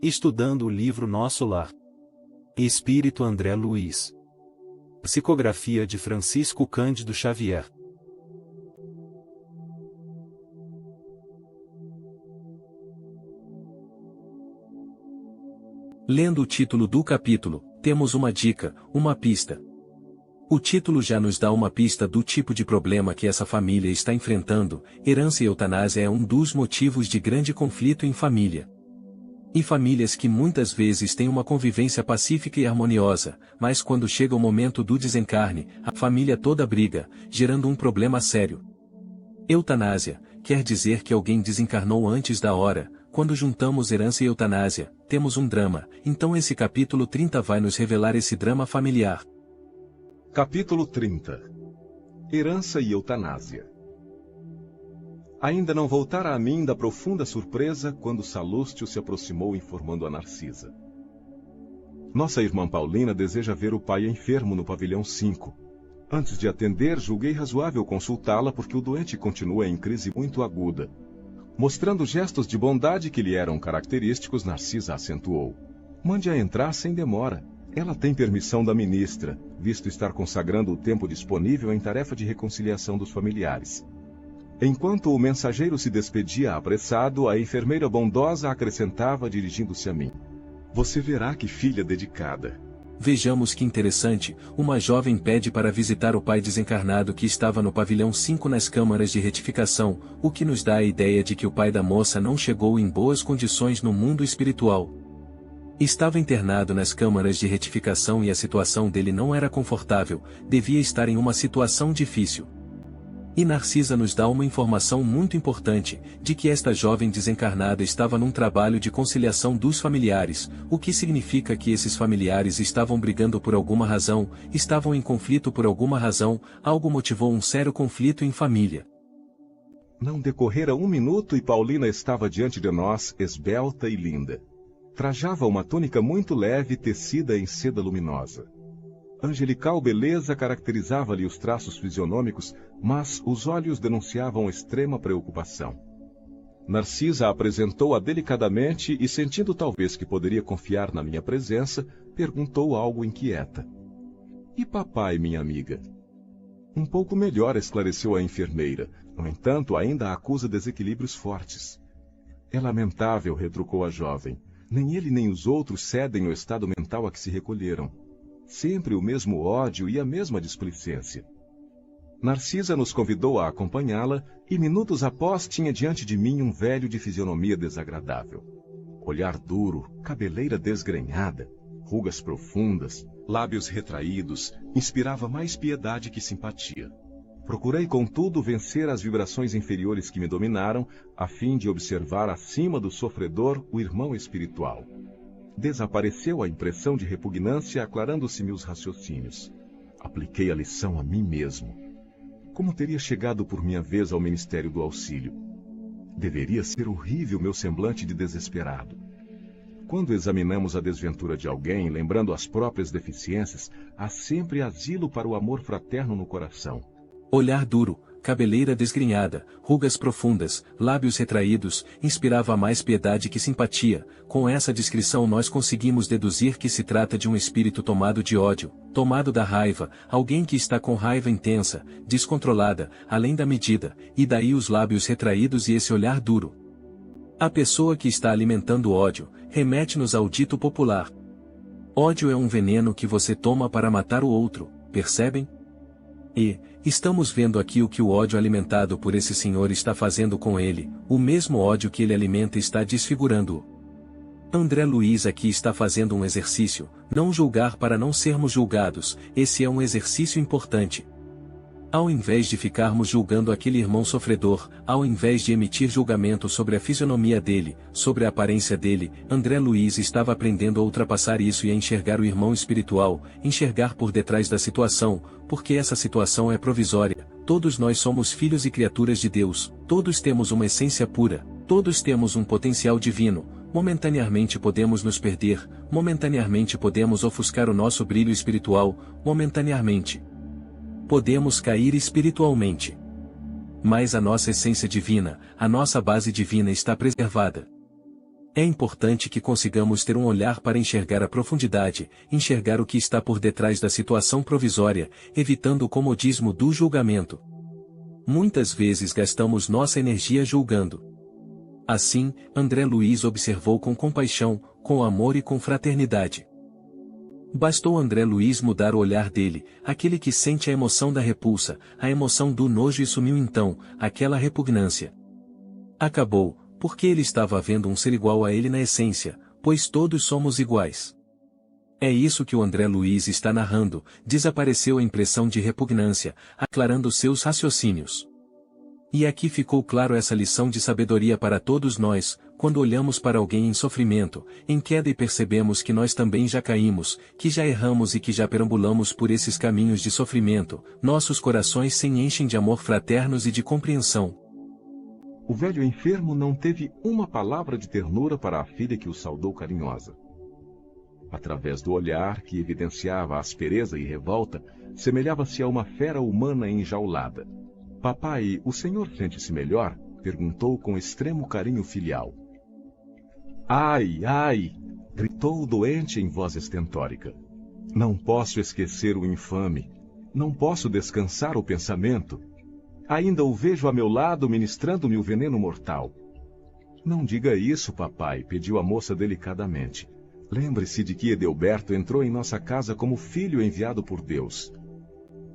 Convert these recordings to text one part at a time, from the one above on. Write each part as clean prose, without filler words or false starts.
Estudando o livro Nosso Lar. Espírito André Luiz. Psicografia de Francisco Cândido Xavier. Lendo o título do capítulo, temos uma dica, uma pista. O título já nos dá uma pista do tipo de problema que essa família está enfrentando. Herança e eutanásia é um dos motivos de grande conflito em família. E famílias que muitas vezes têm uma convivência pacífica e harmoniosa, mas quando chega o momento do desencarne, a família toda briga, gerando um problema sério. Eutanásia quer dizer que alguém desencarnou antes da hora. Quando juntamos herança e eutanásia, temos um drama. Então esse capítulo 30 vai nos revelar esse drama familiar. Capítulo 30. Herança e eutanásia. Ainda não voltara a mim da profunda surpresa quando Salústio se aproximou informando a Narcisa. Nossa irmã Paulina deseja ver o pai enfermo no pavilhão 5. Antes de atender, julguei razoável consultá-la porque o doente continua em crise muito aguda. Mostrando gestos de bondade que lhe eram característicos, Narcisa acentuou: mande-a entrar sem demora. Ela tem permissão da ministra, visto estar consagrando o tempo disponível em tarefa de reconciliação dos familiares. Enquanto o mensageiro se despedia apressado, a enfermeira bondosa acrescentava dirigindo-se a mim: você verá que filha dedicada. Vejamos que interessante, uma jovem pede para visitar o pai desencarnado que estava no pavilhão 5 nas câmaras de retificação, o que nos dá a ideia de que o pai da moça não chegou em boas condições no mundo espiritual. Estava internado nas câmaras de retificação e a situação dele não era confortável, devia estar em uma situação difícil. E Narcisa nos dá uma informação muito importante, de que esta jovem desencarnada estava num trabalho de conciliação dos familiares, o que significa que esses familiares estavam brigando por alguma razão, estavam em conflito por alguma razão, algo motivou um sério conflito em família. Não decorrera 1 minuto e Paulina estava diante de nós, esbelta e linda. Trajava uma túnica muito leve tecida em seda luminosa. Angelical beleza caracterizava-lhe os traços fisionômicos, mas os olhos denunciavam extrema preocupação. Narcisa apresentou-a delicadamente e, sentindo talvez que poderia confiar na minha presença, perguntou algo inquieta: e papai, minha amiga? Um pouco melhor, esclareceu a enfermeira. No entanto, ainda acusa desequilíbrios fortes. É lamentável, retrucou a jovem. Nem ele nem os outros cedem no estado mental a que se recolheram. Sempre o mesmo ódio e a mesma displicência. Narcisa nos convidou a acompanhá-la e minutos após tinha diante de mim um velho de fisionomia desagradável. Olhar duro, cabeleira desgrenhada, rugas profundas, lábios retraídos, inspirava mais piedade que simpatia. Procurei, contudo, vencer as vibrações inferiores que me dominaram, a fim de observar acima do sofredor o irmão espiritual. Desapareceu a impressão de repugnância, aclarando-se-me os raciocínios. Apliquei a lição a mim mesmo. Como teria chegado por minha vez ao Ministério do Auxílio? Deveria ser horrível meu semblante de desesperado. Quando examinamos a desventura de alguém, lembrando as próprias deficiências, há sempre asilo para o amor fraterno no coração. Olhar duro, cabeleira desgrenhada, rugas profundas, lábios retraídos, inspirava mais piedade que simpatia. Com essa descrição nós conseguimos deduzir que se trata de um espírito tomado de ódio, tomado da raiva, alguém que está com raiva intensa, descontrolada, além da medida, e daí os lábios retraídos e esse olhar duro. A pessoa que está alimentando ódio, remete-nos ao dito popular: ódio é um veneno que você toma para matar o outro, percebem? E estamos vendo aqui o que o ódio alimentado por esse senhor está fazendo com ele, o mesmo ódio que ele alimenta está desfigurando-o. André Luiz aqui está fazendo um exercício, não julgar para não sermos julgados, esse é um exercício importante. Ao invés de ficarmos julgando aquele irmão sofredor, ao invés de emitir julgamento sobre a fisionomia dele, sobre a aparência dele, André Luiz estava aprendendo a ultrapassar isso e a enxergar o irmão espiritual, enxergar por detrás da situação, porque essa situação é provisória. Todos nós somos filhos e criaturas de Deus, todos temos uma essência pura, todos temos um potencial divino. Momentaneamente podemos nos perder, momentaneamente podemos ofuscar o nosso brilho espiritual, momentaneamente podemos cair espiritualmente. Mas a nossa essência divina, a nossa base divina está preservada. É importante que consigamos ter um olhar para enxergar a profundidade, enxergar o que está por detrás da situação provisória, evitando o comodismo do julgamento. Muitas vezes gastamos nossa energia julgando. Assim, André Luiz observou com compaixão, com amor e com fraternidade. Bastou André Luiz mudar o olhar dele, aquele que sente a emoção da repulsa, a emoção do nojo, e sumiu então, aquela repugnância. Acabou, porque ele estava vendo um ser igual a ele na essência, pois todos somos iguais. É isso que o André Luiz está narrando, desapareceu a impressão de repugnância, aclarando seus raciocínios. E aqui ficou claro essa lição de sabedoria para todos nós, quando olhamos para alguém em sofrimento, em queda, e percebemos que nós também já caímos, que já erramos e que já perambulamos por esses caminhos de sofrimento, nossos corações se enchem de amor fraternos e de compreensão. O velho enfermo não teve uma palavra de ternura para a filha que o saudou carinhosa. Através do olhar, que evidenciava aspereza e revolta, semelhava-se a uma fera humana enjaulada. Papai, o senhor sente-se melhor? Perguntou com extremo carinho filial. Ai, ai! Gritou o doente em voz estentórica. Não posso esquecer o infame. Não posso descansar o pensamento. Ainda o vejo a meu lado ministrando-me o veneno mortal. Não diga isso, papai, pediu a moça delicadamente. Lembre-se de que Edelberto entrou em nossa casa como filho enviado por Deus.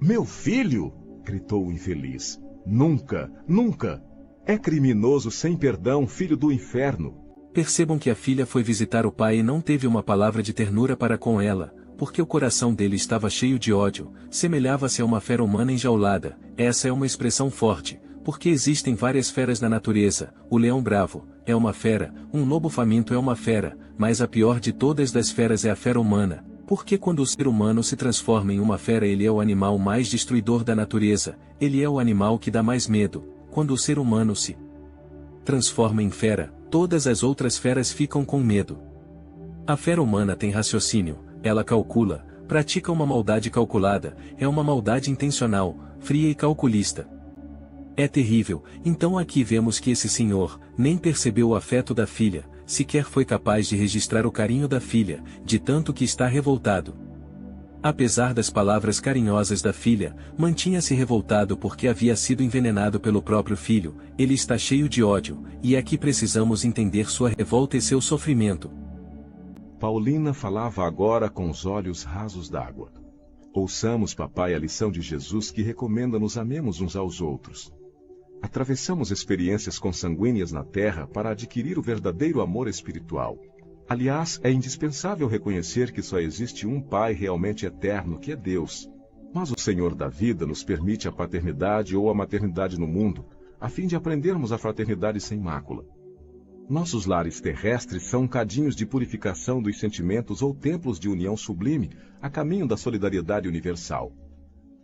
Meu filho? Gritou o infeliz. Nunca, nunca! É criminoso sem perdão, filho do inferno. Percebam que a filha foi visitar o pai e não teve uma palavra de ternura para com ela, porque o coração dele estava cheio de ódio, semelhava-se a uma fera humana enjaulada. Essa é uma expressão forte, porque existem várias feras na natureza. O leão bravo é uma fera, um lobo faminto é uma fera, mas a pior de todas das feras é a fera humana, porque quando o ser humano se transforma em uma fera, ele é o animal mais destruidor da natureza, ele é o animal que dá mais medo. Quando o ser humano se transforma em fera, todas as outras feras ficam com medo. A fera humana tem raciocínio, ela calcula, pratica uma maldade calculada, é uma maldade intencional, fria e calculista. É terrível. Então aqui vemos que esse senhor nem percebeu o afeto da filha, sequer foi capaz de registrar o carinho da filha, de tanto que está revoltado. Apesar das palavras carinhosas da filha, mantinha-se revoltado porque havia sido envenenado pelo próprio filho. Ele está cheio de ódio, e aqui precisamos entender sua revolta e seu sofrimento. Paulina falava agora com os olhos rasos d'água. Ouçamos, papai, a lição de Jesus que recomenda nos amemos uns aos outros. Atravessamos experiências consanguíneas na Terra para adquirir o verdadeiro amor espiritual. Aliás, é indispensável reconhecer que só existe um Pai realmente eterno, que é Deus. Mas o Senhor da vida nos permite a paternidade ou a maternidade no mundo, a fim de aprendermos a fraternidade sem mácula. Nossos lares terrestres são cadinhos de purificação dos sentimentos ou templos de união sublime, a caminho da solidariedade universal.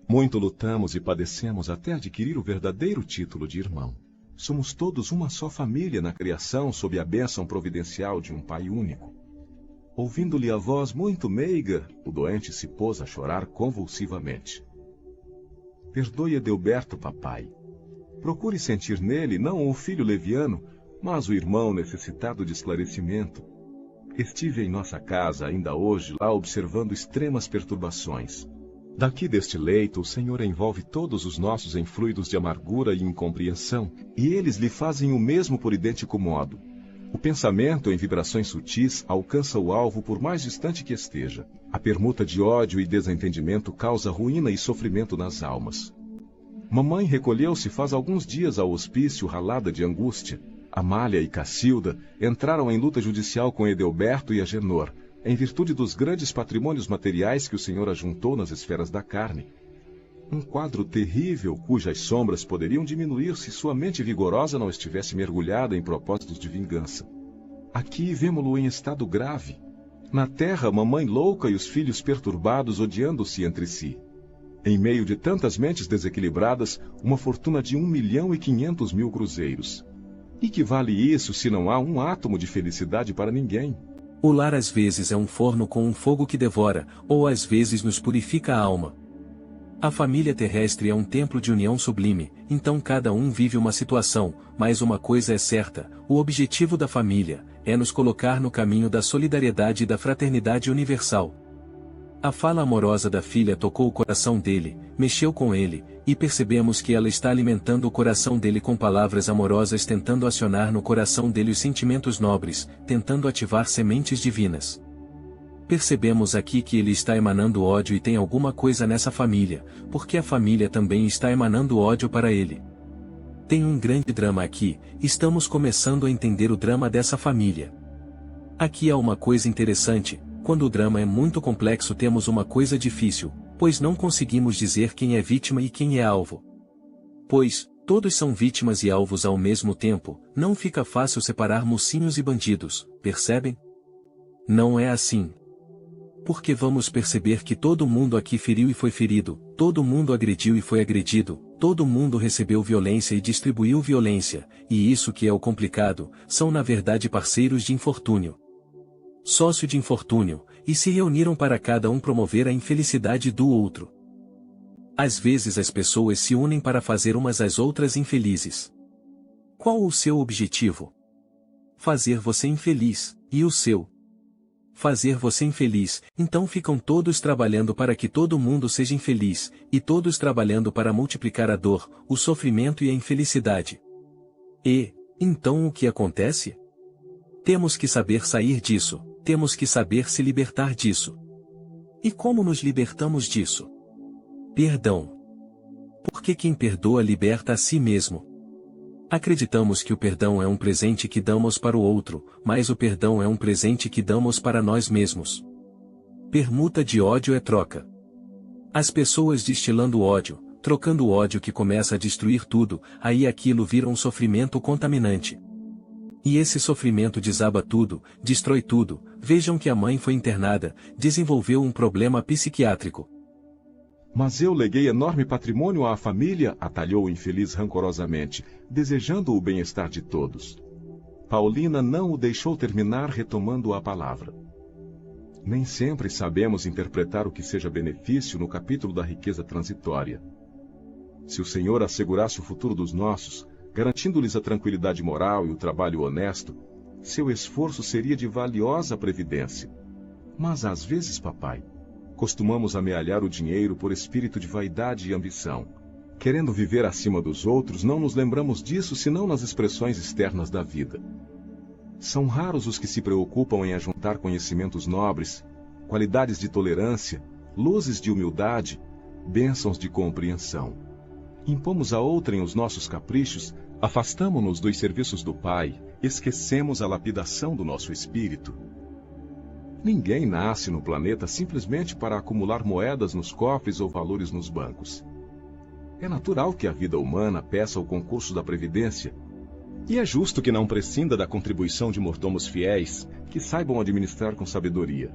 Muito lutamos e padecemos até adquirir o verdadeiro título de irmão. Somos todos uma só família na criação sob a bênção providencial de um Pai único. Ouvindo-lhe a voz muito meiga, o doente se pôs a chorar convulsivamente. Perdoe Edelberto, papai. Procure sentir nele não o filho leviano, mas o irmão necessitado de esclarecimento. Estive em nossa casa ainda hoje lá observando extremas perturbações. Daqui deste leito o Senhor envolve todos os nossos em fluidos de amargura e incompreensão, e eles lhe fazem o mesmo por idêntico modo. O pensamento, em vibrações sutis, alcança o alvo por mais distante que esteja. A permuta de ódio e desentendimento causa ruína e sofrimento nas almas. Mamãe recolheu-se faz alguns dias ao hospício ralada de angústia. Amália e Cacilda entraram em luta judicial com Edelberto e Agenor, em virtude dos grandes patrimônios materiais que o Senhor ajuntou nas esferas da carne. Um quadro terrível cujas sombras poderiam diminuir se sua mente vigorosa não estivesse mergulhada em propósitos de vingança. Aqui vemo-lo em estado grave. Na terra, mamãe louca e os filhos perturbados odiando-se entre si. Em meio de tantas mentes desequilibradas, uma fortuna de 1.500.000 cruzeiros. E que vale isso se não há um átomo de felicidade para ninguém? O lar às vezes é um forno com um fogo que devora, ou às vezes nos purifica a alma. A família terrestre é um templo de união sublime, então cada um vive uma situação, mas uma coisa é certa, o objetivo da família é nos colocar no caminho da solidariedade e da fraternidade universal. A fala amorosa da filha tocou o coração dele, mexeu com ele, e percebemos que ela está alimentando o coração dele com palavras amorosas, tentando acionar no coração dele os sentimentos nobres, tentando ativar sementes divinas. Percebemos aqui que ele está emanando ódio e tem alguma coisa nessa família, porque a família também está emanando ódio para ele. Tem um grande drama aqui, estamos começando a entender o drama dessa família. Aqui há uma coisa interessante. Quando o drama é muito complexo, temos uma coisa difícil, pois não conseguimos dizer quem é vítima e quem é alvo. Pois, todos são vítimas e alvos ao mesmo tempo, não fica fácil separar mocinhos e bandidos, percebem? Não é assim. Porque vamos perceber que todo mundo aqui feriu e foi ferido, todo mundo agrediu e foi agredido, todo mundo recebeu violência e distribuiu violência, e isso que é o complicado, são na verdade parceiros de infortúnio. Sócio de infortúnio, e se reuniram para cada um promover a infelicidade do outro. Às vezes as pessoas se unem para fazer umas às outras infelizes. Qual o seu objetivo? Fazer você infeliz, e o seu? Fazer você infeliz, então ficam todos trabalhando para que todo mundo seja infeliz, e todos trabalhando para multiplicar a dor, o sofrimento e a infelicidade. E, então o que acontece? Temos que saber sair disso. Temos que saber se libertar disso. E como nos libertamos disso? Perdão. Porque quem perdoa liberta a si mesmo. Acreditamos que o perdão é um presente que damos para o outro, mas o perdão é um presente que damos para nós mesmos. Permuta de ódio é troca. As pessoas destilando ódio, trocando o ódio que começa a destruir tudo, aí aquilo vira um sofrimento contaminante. E esse sofrimento desaba tudo, destrói tudo. Vejam que a mãe foi internada, desenvolveu um problema psiquiátrico. Mas eu leguei enorme patrimônio à família, atalhou o infeliz rancorosamente, desejando o bem-estar de todos. Paulina não o deixou terminar, retomando a palavra. Nem sempre sabemos interpretar o que seja benefício no capítulo da riqueza transitória. Se o Senhor assegurasse o futuro dos nossos, garantindo-lhes a tranquilidade moral e o trabalho honesto, seu esforço seria de valiosa previdência. Mas às vezes, papai, costumamos amealhar o dinheiro por espírito de vaidade e ambição. Querendo viver acima dos outros, não nos lembramos disso senão nas expressões externas da vida. São raros os que se preocupam em ajuntar conhecimentos nobres, qualidades de tolerância, luzes de humildade, bênçãos de compreensão. Impomos a outrem os nossos caprichos, afastamo-nos dos serviços do Pai, esquecemos a lapidação do nosso espírito. Ninguém nasce no planeta simplesmente para acumular moedas nos cofres ou valores nos bancos. É natural que a vida humana peça o concurso da previdência, e é justo que não prescinda da contribuição de mordomos fiéis, que saibam administrar com sabedoria.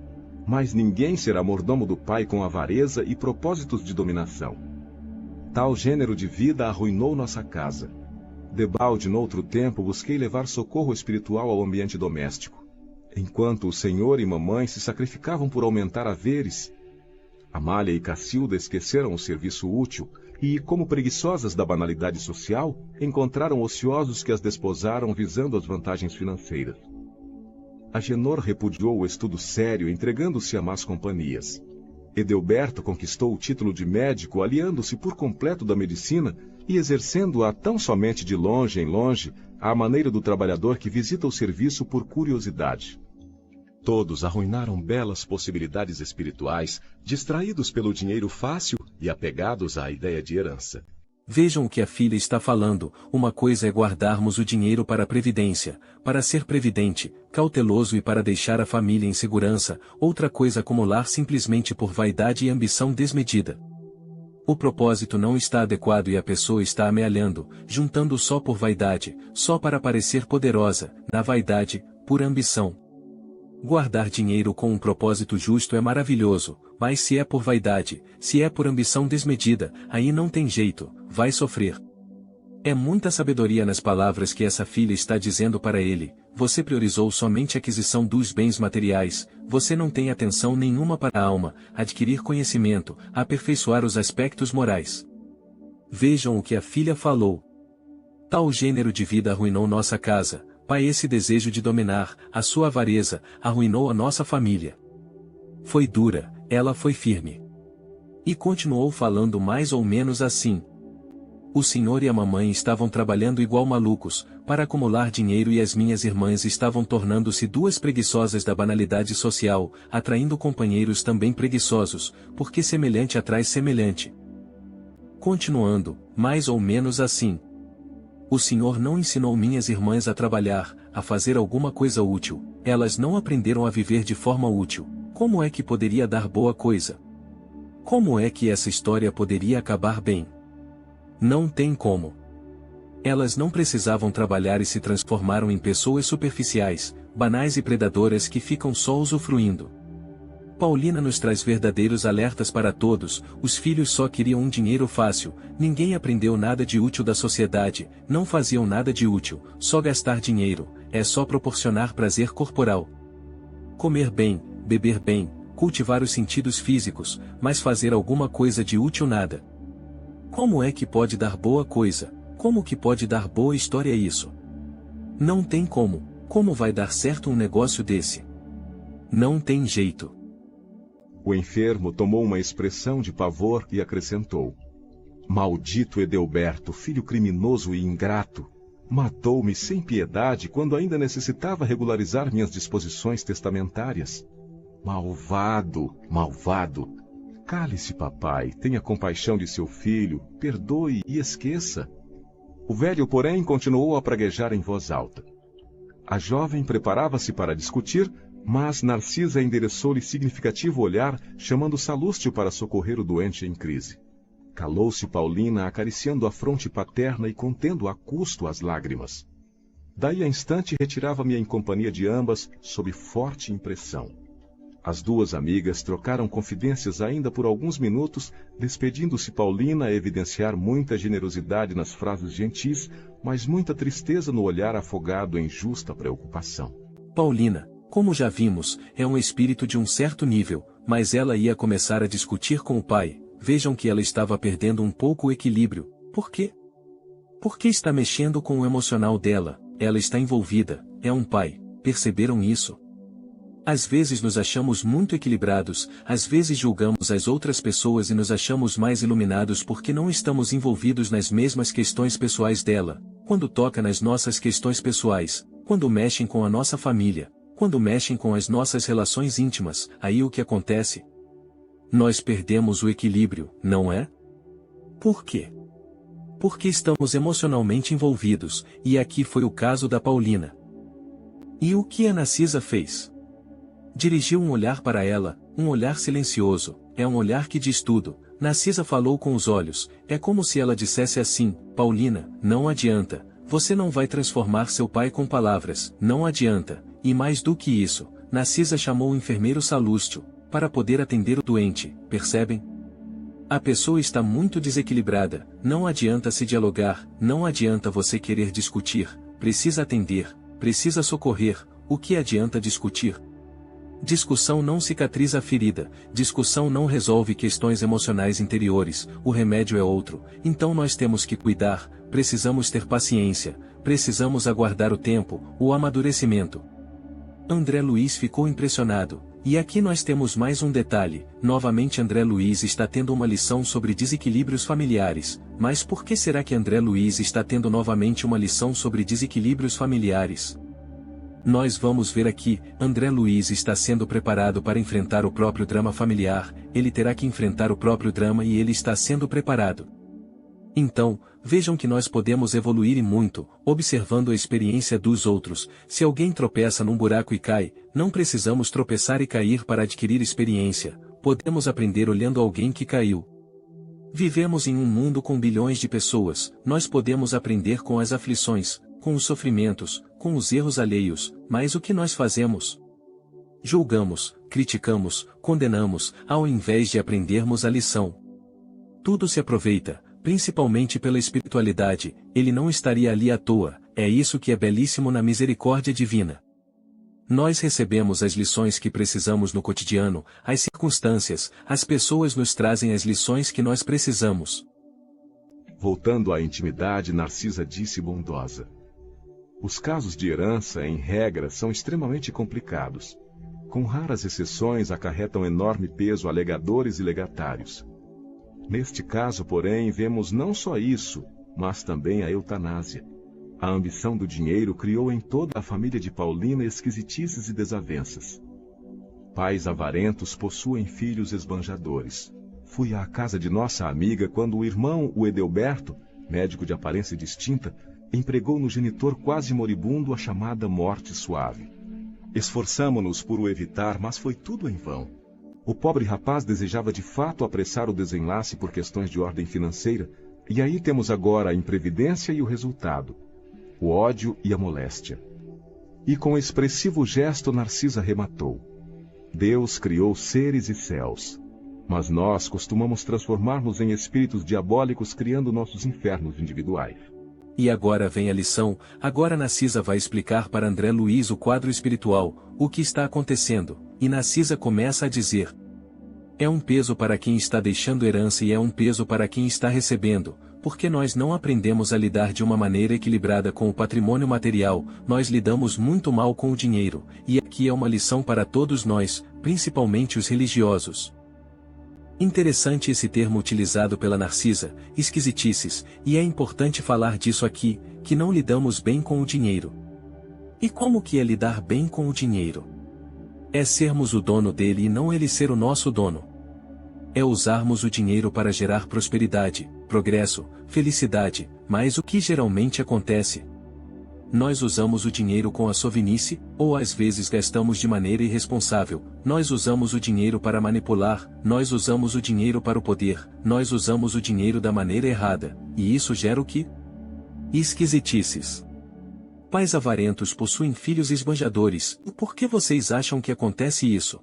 Mas ninguém será mordomo do Pai com avareza e propósitos de dominação. Tal gênero de vida arruinou nossa casa. Debalde, noutro tempo, busquei levar socorro espiritual ao ambiente doméstico. Enquanto o senhor e mamãe se sacrificavam por aumentar haveres, Amália e Cacilda esqueceram o serviço útil e, como preguiçosas da banalidade social, encontraram ociosos que as desposaram visando as vantagens financeiras. Agenor repudiou o estudo sério, entregando-se a más companhias. Edelberto conquistou o título de médico, aliando-se por completo da medicina e exercendo-a tão somente de longe em longe, à maneira do trabalhador que visita o serviço por curiosidade. Todos arruinaram belas possibilidades espirituais, distraídos pelo dinheiro fácil e apegados à ideia de herança. Vejam o que a filha está falando. Uma coisa é guardarmos o dinheiro para a previdência, para ser previdente, cauteloso e para deixar a família em segurança, outra coisa acumular simplesmente por vaidade e ambição desmedida. O propósito não está adequado e a pessoa está amealhando, juntando só por vaidade, só para parecer poderosa, na vaidade, por ambição. Guardar dinheiro com um propósito justo é maravilhoso, mas se é por vaidade, se é por ambição desmedida, aí não tem jeito, vai sofrer. É muita sabedoria nas palavras que essa filha está dizendo para ele. Você priorizou somente a aquisição dos bens materiais, você não tem atenção nenhuma para a alma, adquirir conhecimento, aperfeiçoar os aspectos morais. Vejam o que a filha falou. Tal gênero de vida arruinou nossa casa, pai, esse desejo de dominar, a sua avareza, arruinou a nossa família. Foi dura, ela foi firme. E continuou falando mais ou menos assim. O senhor e a mamãe estavam trabalhando igual malucos, para acumular dinheiro, e as minhas irmãs estavam tornando-se duas preguiçosas da banalidade social, atraindo companheiros também preguiçosos, porque semelhante atrai semelhante. Continuando, mais ou menos assim. O senhor não ensinou minhas irmãs a trabalhar, a fazer alguma coisa útil, elas não aprenderam a viver de forma útil. Como é que poderia dar boa coisa? Como é que essa história poderia acabar bem? Não tem como. Elas não precisavam trabalhar e se transformaram em pessoas superficiais, banais e predadoras que ficam só usufruindo. Paulina nos traz verdadeiros alertas para todos. Os filhos só queriam um dinheiro fácil, ninguém aprendeu nada de útil da sociedade, não faziam nada de útil, só gastar dinheiro, é só proporcionar prazer corporal. Comer bem, beber bem, cultivar os sentidos físicos, mas fazer alguma coisa de útil nada. Como é que pode dar boa coisa? Como que pode dar boa história isso? Não tem como. Como vai dar certo um negócio desse? Não tem jeito. O enfermo tomou uma expressão de pavor e acrescentou: Maldito Edelberto, filho criminoso e ingrato! Matou-me sem piedade quando ainda necessitava regularizar minhas disposições testamentárias. Malvado, malvado! Cale-se, papai, tenha compaixão de seu filho, perdoe e esqueça. O velho, porém, continuou a praguejar em voz alta. A jovem preparava-se para discutir, mas Narcisa endereçou-lhe significativo olhar, chamando Salústio para socorrer o doente em crise. Calou-se Paulina, acariciando a fronte paterna e contendo a custo as lágrimas. Daí a instante retirava-me em companhia de ambas, sob forte impressão. As duas amigas trocaram confidências ainda por alguns minutos, despedindo-se Paulina a evidenciar muita generosidade nas frases gentis, mas muita tristeza no olhar afogado em justa preocupação. Paulina, como já vimos, é um espírito de um certo nível, mas ela ia começar a discutir com o pai. Vejam que ela estava perdendo um pouco o equilíbrio. Por quê? Porque está mexendo com o emocional dela, ela está envolvida, é um pai, perceberam isso? Às vezes nos achamos muito equilibrados, às vezes julgamos as outras pessoas e nos achamos mais iluminados porque não estamos envolvidos nas mesmas questões pessoais dela. Quando toca nas nossas questões pessoais, quando mexem com a nossa família, quando mexem com as nossas relações íntimas, aí o que acontece? Nós perdemos o equilíbrio, não é? Por quê? Porque estamos emocionalmente envolvidos, e aqui foi o caso da Paulina. E o que a Narcisa fez? Dirigiu um olhar para ela, um olhar silencioso, é um olhar que diz tudo. Narcisa falou com os olhos, é como se ela dissesse assim: Paulina, não adianta, você não vai transformar seu pai com palavras, não adianta. E mais do que isso, Narcisa chamou o enfermeiro Salústio, para poder atender o doente, percebem? A pessoa está muito desequilibrada, não adianta se dialogar, não adianta você querer discutir, precisa atender, precisa socorrer, o que adianta discutir? Discussão não cicatriza a ferida, discussão não resolve questões emocionais interiores, o remédio é outro, então nós temos que cuidar, precisamos ter paciência, precisamos aguardar o tempo, o amadurecimento. André Luiz ficou impressionado, e aqui nós temos mais um detalhe, novamente André Luiz está tendo uma lição sobre desequilíbrios familiares, mas por que será que André Luiz está tendo novamente uma lição sobre desequilíbrios familiares? Nós vamos ver aqui, André Luiz está sendo preparado para enfrentar o próprio drama familiar, ele terá que enfrentar o próprio drama e ele está sendo preparado. Então, vejam que nós podemos evoluir e muito, observando a experiência dos outros. Se alguém tropeça num buraco e cai, não precisamos tropeçar e cair para adquirir experiência, podemos aprender olhando alguém que caiu. Vivemos em um mundo com bilhões de pessoas, nós podemos aprender com as aflições, com os sofrimentos, com os erros alheios, mas o que nós fazemos? Julgamos, criticamos, condenamos, ao invés de aprendermos a lição. Tudo se aproveita, principalmente pela espiritualidade, ele não estaria ali à toa, é isso que é belíssimo na misericórdia divina. Nós recebemos as lições que precisamos no cotidiano, as circunstâncias, as pessoas nos trazem as lições que nós precisamos. Voltando à intimidade, Narcisa disse bondosa: Os casos de herança, em regra, são extremamente complicados. Com raras exceções, acarretam enorme peso a legadores e legatários. Neste caso, porém, vemos não só isso, mas também a eutanásia. A ambição do dinheiro criou em toda a família de Paulina esquisitices e desavenças. Pais avarentos possuem filhos esbanjadores. Fui à casa de nossa amiga quando o irmão, o Edelberto, médico de aparência distinta, empregou no genitor quase moribundo a chamada morte suave. Esforçamo-nos por o evitar, mas foi tudo em vão. O pobre rapaz desejava de fato apressar o desenlace por questões de ordem financeira, e aí temos agora a imprevidência e o resultado, o ódio e a moléstia. E com expressivo gesto Narcisa rematou: Deus criou seres e céus, mas nós costumamos transformar-nos em espíritos diabólicos criando nossos infernos individuais. E agora vem a lição. Agora Narcisa vai explicar para André Luiz o quadro espiritual, o que está acontecendo, e Narcisa começa a dizer: é um peso para quem está deixando herança e é um peso para quem está recebendo, porque nós não aprendemos a lidar de uma maneira equilibrada com o patrimônio material, nós lidamos muito mal com o dinheiro, e aqui é uma lição para todos nós, principalmente os religiosos. Interessante esse termo utilizado pela Narcisa, esquisitices, e é importante falar disso aqui, que não lidamos bem com o dinheiro. E como que é lidar bem com o dinheiro? É sermos o dono dele e não ele ser o nosso dono. É usarmos o dinheiro para gerar prosperidade, progresso, felicidade, mas o que geralmente acontece? Nós usamos o dinheiro com a sovinice, ou às vezes gastamos de maneira irresponsável, nós usamos o dinheiro para manipular, nós usamos o dinheiro para o poder, nós usamos o dinheiro da maneira errada, e isso gera o quê? Esquisitices. Pais avarentos possuem filhos esbanjadores, e por que vocês acham que acontece isso?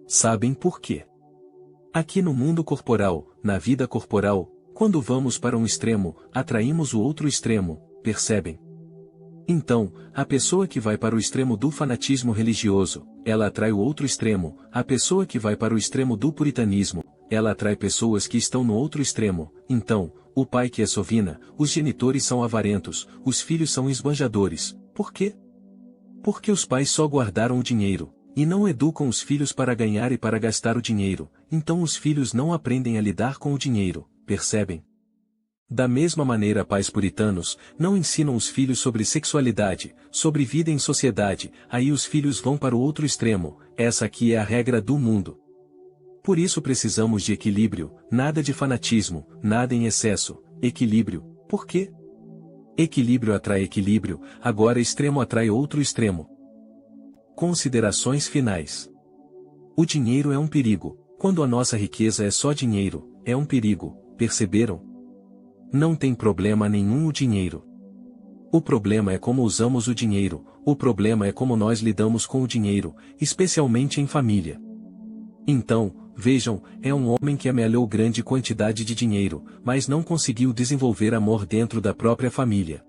Sabem por quê? Aqui no mundo corporal, na vida corporal, quando vamos para um extremo, atraímos o outro extremo, percebem? Então, a pessoa que vai para o extremo do fanatismo religioso, ela atrai o outro extremo, a pessoa que vai para o extremo do puritanismo, ela atrai pessoas que estão no outro extremo, então, o pai que é sovina, os genitores são avarentos, os filhos são esbanjadores, por quê? Porque os pais só guardaram o dinheiro, e não educam os filhos para ganhar e para gastar o dinheiro, então os filhos não aprendem a lidar com o dinheiro, percebem? Da mesma maneira, pais puritanos não ensinam os filhos sobre sexualidade, sobre vida em sociedade, aí os filhos vão para o outro extremo, essa aqui é a regra do mundo. Por isso precisamos de equilíbrio, nada de fanatismo, nada em excesso, equilíbrio, por quê? Equilíbrio atrai equilíbrio, agora extremo atrai outro extremo. Considerações finais. O dinheiro é um perigo, quando a nossa riqueza é só dinheiro, é um perigo, perceberam? Não tem problema nenhum o dinheiro. O problema é como usamos o dinheiro, o problema é como nós lidamos com o dinheiro, especialmente em família. Então, vejam, é um homem que amealhou grande quantidade de dinheiro, mas não conseguiu desenvolver amor dentro da própria família.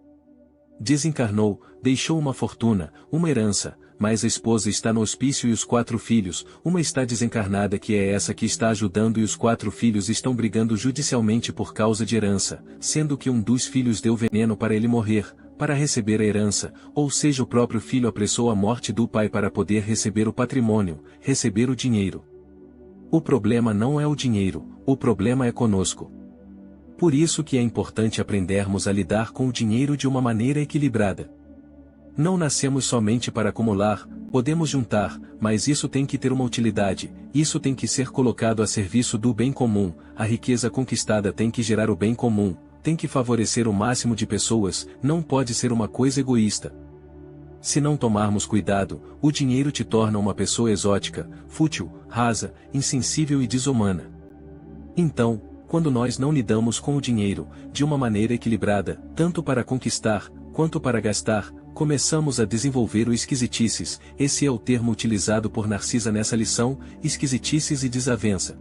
Desencarnou, deixou uma fortuna, uma herança, mas a esposa está no hospício e os 4 filhos, uma está desencarnada que é essa que está ajudando e os 4 filhos estão brigando judicialmente por causa de herança, sendo que um dos filhos deu veneno para ele morrer, para receber a herança, ou seja o próprio filho apressou a morte do pai para poder receber o patrimônio, receber o dinheiro. O problema não é o dinheiro, o problema é conosco. Por isso que é importante aprendermos a lidar com o dinheiro de uma maneira equilibrada. Não nascemos somente para acumular, podemos juntar, mas isso tem que ter uma utilidade, isso tem que ser colocado a serviço do bem comum, a riqueza conquistada tem que gerar o bem comum, tem que favorecer o máximo de pessoas, não pode ser uma coisa egoísta. Se não tomarmos cuidado, o dinheiro te torna uma pessoa exótica, fútil, rasa, insensível e desumana. Então, quando nós não lidamos com o dinheiro, de uma maneira equilibrada, tanto para conquistar, quanto para gastar, começamos a desenvolver o esquisitices, esse é o termo utilizado por Narcisa nessa lição, esquisitices e desavença.